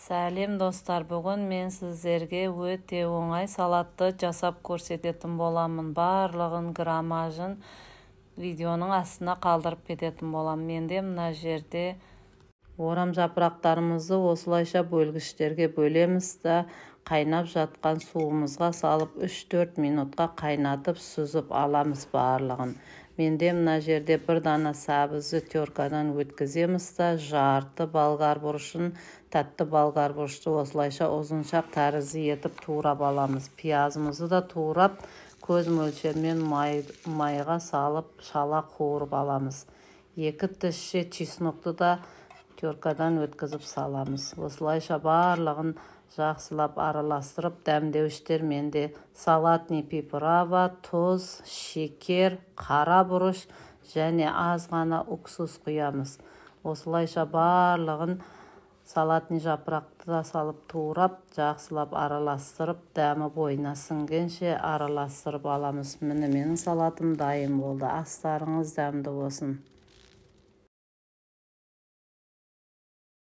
Сәлем достар, бүгін мен сіздерге өте оңай салатты жасап көрсететін боламын. Барлығын граммажын видеоның астына қалдырып кететін боламын. Менде мына жерде орам жапырақтарымызды осылайша бөлгіштерге бөлеміз да қайнап жатқан суымызға салып 3-4 минутқа қайнатып сүзіп аламыз барлығын. Менде мына жерде бір дана сәбізді теркадан өткіземіз да жарты болгар бұрышын, тәтті болгар бұрышты осылайша ұзыншақ тәрізді етіп турап аламыз. Пиязымызды да турап көз мөлшермен майға салып шала қуырып аламыз. 2 тісше чеснокты да теркадан өткізіп саламыз. Осылайша барлығын жақсылап араластырып, дәмдеуіштер менде салатный приправа, тұз, шекер, қара бұрыш және аз ғана уксус құямыз. Осылайша барлығын салатный жапырақты да салып турап, жақсылап араластырып, дәмі бойына сіңгенше араластырып аламыз. Міне менің салатым дайын болды. Астарыңыз дәмді болсын.